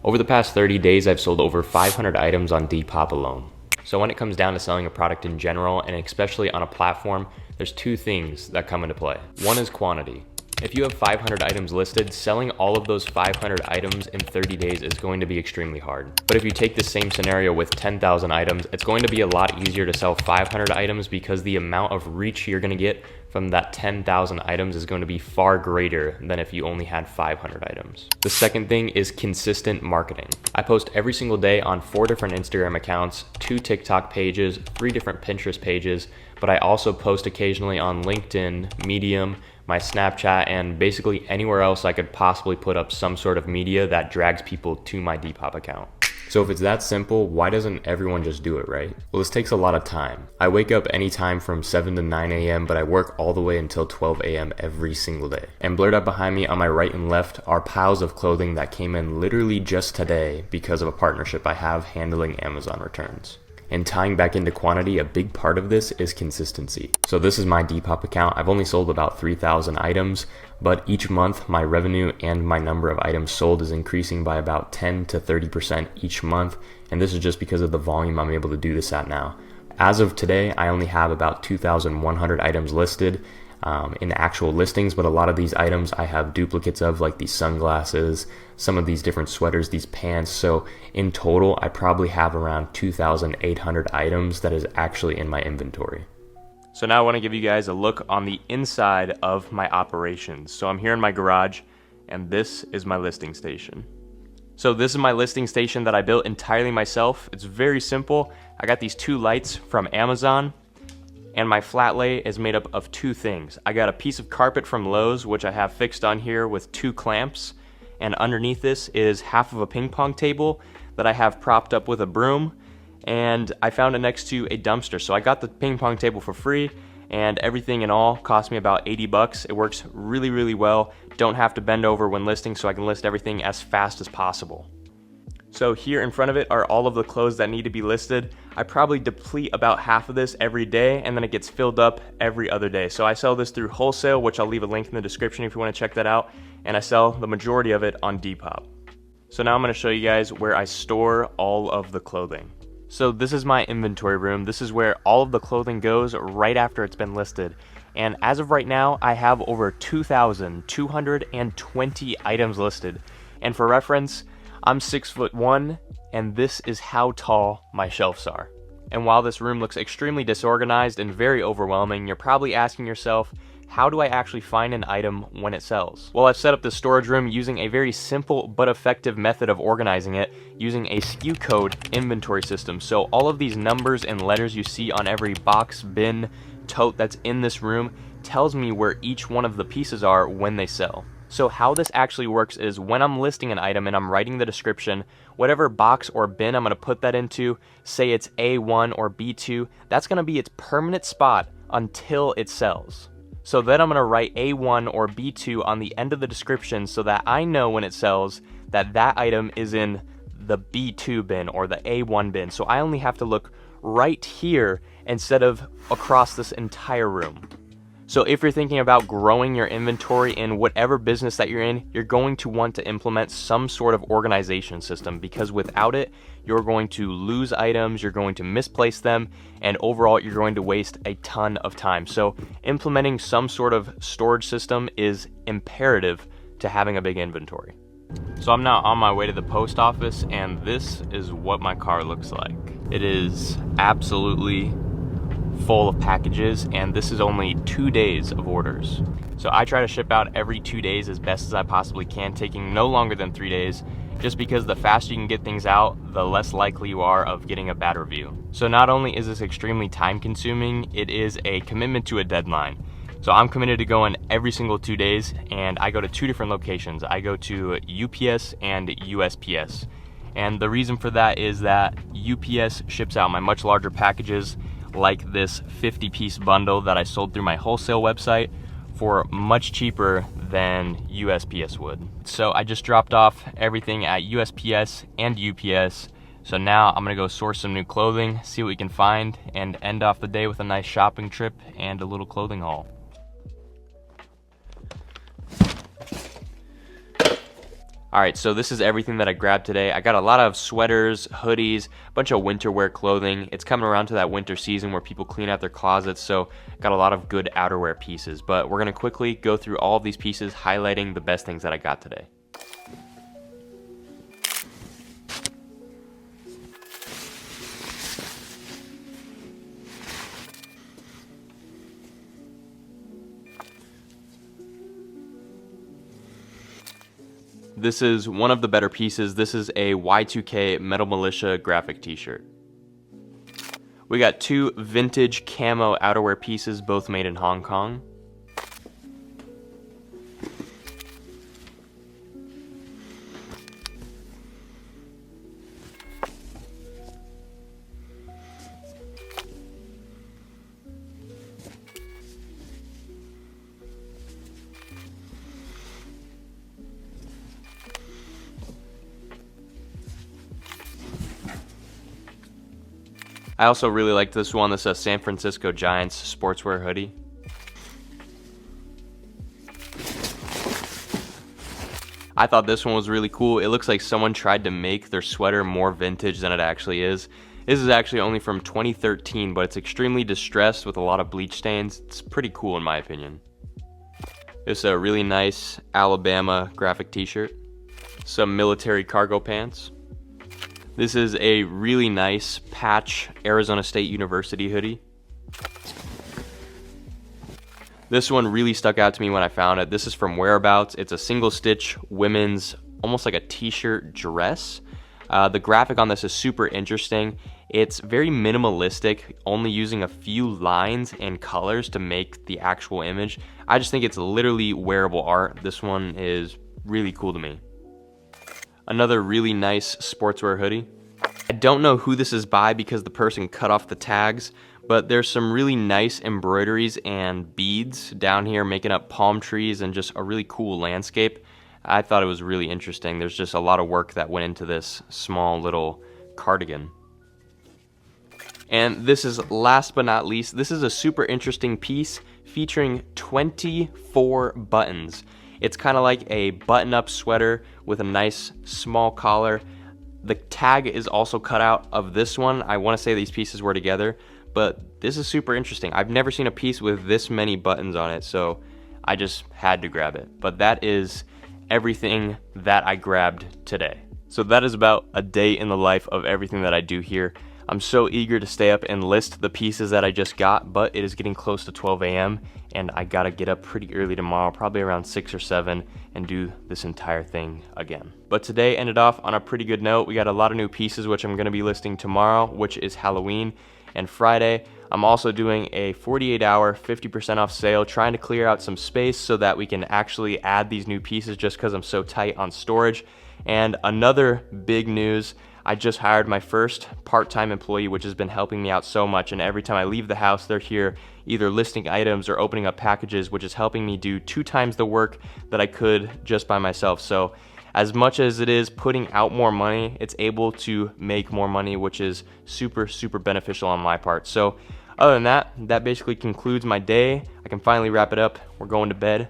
Over the past 30 days, I've sold over 500 items on Depop alone. So when it comes down to selling a product in general, and especially on a platform, there's two things that come into play. One is quantity. If you have 500 items listed, selling all of those 500 items in 30 days is going to be extremely hard. But if you take the same scenario with 10,000 items, it's going to be a lot easier to sell 500 items because the amount of reach you're going to get from that 10,000 items is going to be far greater than if you only had 500 items. The second thing is consistent marketing. I post every single day on 4 different Instagram accounts, 2 TikTok pages, 3 different Pinterest pages, but I also post occasionally on LinkedIn, Medium, my Snapchat, and basically anywhere else I could possibly put up some sort of media that drags people to my Depop account. So if it's that simple, why doesn't everyone just do it, right? Well, this takes a lot of time. I wake up anytime from 7 to 9 a.m., but I work all the way until 12 a.m. every single day. And blurred out behind me on my right and left are piles of clothing that came in literally just today because of a partnership I have handling Amazon returns. And tying back into quantity, a big part of this is consistency. So this is my Depop account. I've only sold about 3,000 items, but each month my revenue and my number of items sold is increasing by about 10 to 30% each month. And this is just because of the volume I'm able to do this at now. As of today, I only have about 2,100 items listed in actual listings, but a lot of these items I have duplicates of, like these sunglasses, some of these different sweaters, these pants. So in total, I probably have around 2,800 items that is actually in my inventory. So now I want to give you guys a look on the inside of my operations. So I'm here in my garage, and this is my listing station. So this is my listing station that I built entirely myself. It's very simple. I got these 2 lights from Amazon, and my flat lay is made up of 2 things. I got a piece of carpet from Lowe's, which I have fixed on here with 2 clamps, and underneath this is half of a ping pong table that I have propped up with a broom, and I found it next to a dumpster. So I got the ping pong table for free, and everything in all cost me about 80 bucks. It works really, really well. Don't have to bend over when listing, so I can list everything as fast as possible. So here in front of it are all of the clothes that need to be listed. I probably deplete about half of this every day, and then it gets filled up every other day. So I sell this through wholesale, which I'll leave a link in the description if you want to check that out, and I sell the majority of it on Depop. So now I'm going to show you guys where I store all of the clothing. So this is my inventory room. This is where all of the clothing goes right after it's been listed. And as of right now, I have over 2,220 items listed. And for reference, I'm 6'1", and this is how tall my shelves are. And while this room looks extremely disorganized and very overwhelming, you're probably asking yourself, how do I actually find an item when it sells? Well, I've set up this storage room using a very simple but effective method of organizing it using a SKU code inventory system. So all of these numbers and letters you see on every box, bin, tote that's in this room tells me where each one of the pieces are when they sell. So how this actually works is when I'm listing an item and I'm writing the description, whatever box or bin I'm going to put that into, say it's A1 or B2, that's going to be its permanent spot until it sells. So then I'm going to write A1 or B2 on the end of the description so that I know when it sells that that item is in the B2 bin or the A1 bin. So I only have to look right here instead of across this entire room. So if you're thinking about growing your inventory in whatever business that you're in, you're going to want to implement some sort of organization system, because without it, you're going to lose items, you're going to misplace them, and overall, you're going to waste a ton of time. So implementing some sort of storage system is imperative to having a big inventory. So I'm now on my way to the post office, and this is what my car looks like. It is absolutely full of packages, and this is only 2 days of orders. So I try to ship out every 2 days as best as I possibly can, taking no longer than 3 days, just because the faster you can get things out, the less likely you are of getting a bad review. So not only is this extremely time consuming, it is a commitment to a deadline. So I'm committed to going every single 2 days, and I go to 2 different locations. I go to UPS and USPS. And the reason for that is that UPS ships out my much larger packages, like this 50-piece bundle that I sold through my wholesale website, for much cheaper than USPS would. So I just dropped off everything at USPS and UPS. So now I'm gonna go source some new clothing, see what we can find, and end off the day with a nice shopping trip and a little clothing haul. Alright, so this is everything that I grabbed today. I got a lot of sweaters, hoodies, a bunch of winter wear clothing. It's coming around to that winter season where people clean out their closets, so got a lot of good outerwear pieces. But we're going to quickly go through all of these pieces, highlighting the best things that I got today. This is one of the better pieces. This is a Y2K Metal Militia graphic t-shirt. We got two vintage camo outerwear pieces, both made in Hong Kong. I also really like this one. This is a San Francisco Giants sportswear hoodie. I thought this one was really cool. It looks like someone tried to make their sweater more vintage than it actually is. This is actually only from 2013, but it's extremely distressed with a lot of bleach stains. It's pretty cool in my opinion. This is a really nice Alabama graphic t-shirt. Some military cargo pants. This is a really nice patch Arizona State University hoodie. This one really stuck out to me when I found it. This is from Whereabouts. It's a single stitch women's, almost like a t-shirt dress. The graphic on this is super interesting. It's very minimalistic, only using a few lines and colors to make the actual image. I just think it's literally wearable art. This one is really cool to me. Another really nice sportswear hoodie. I don't know who this is by because the person cut off the tags, but there's some really nice embroideries and beads down here making up palm trees and just a really cool landscape. I thought it was really interesting. There's just a lot of work that went into this small little cardigan. And this is last but not least, this is a super interesting piece featuring 24 buttons. It's kind of like a button-up sweater with a nice small collar. The tag is also cut out of this one. I want to say these pieces were together, but this is super interesting. I've never seen a piece with this many buttons on it, so I just had to grab it. But that is everything that I grabbed today. So that is about a day in the life of everything that I do here. I'm so eager to stay up and list the pieces that I just got, but it is getting close to 12 a.m. and I gotta get up pretty early tomorrow, probably around 6 or 7, and do this entire thing again. But today ended off on a pretty good note. We got a lot of new pieces, which I'm gonna be listing tomorrow, which is Halloween, and Friday. I'm also doing a 48-hour 50% off sale, trying to clear out some space so that we can actually add these new pieces just because I'm so tight on storage. And another big news, I just hired my first part-time employee, which has been helping me out so much, and every time I leave the house, they're here either listing items or opening up packages, which is helping me do 2 times the work that I could just by myself. So as much as it is putting out more money, it's able to make more money, which is super, super beneficial on my part. So other than that, that basically concludes my day. I can finally wrap it up. We're going to bed.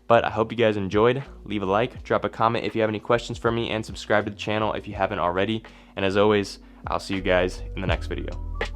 But I hope you guys enjoyed. Leave a like, drop a comment if you have any questions for me, and subscribe to the channel if you haven't already. And as always, I'll see you guys in the next video.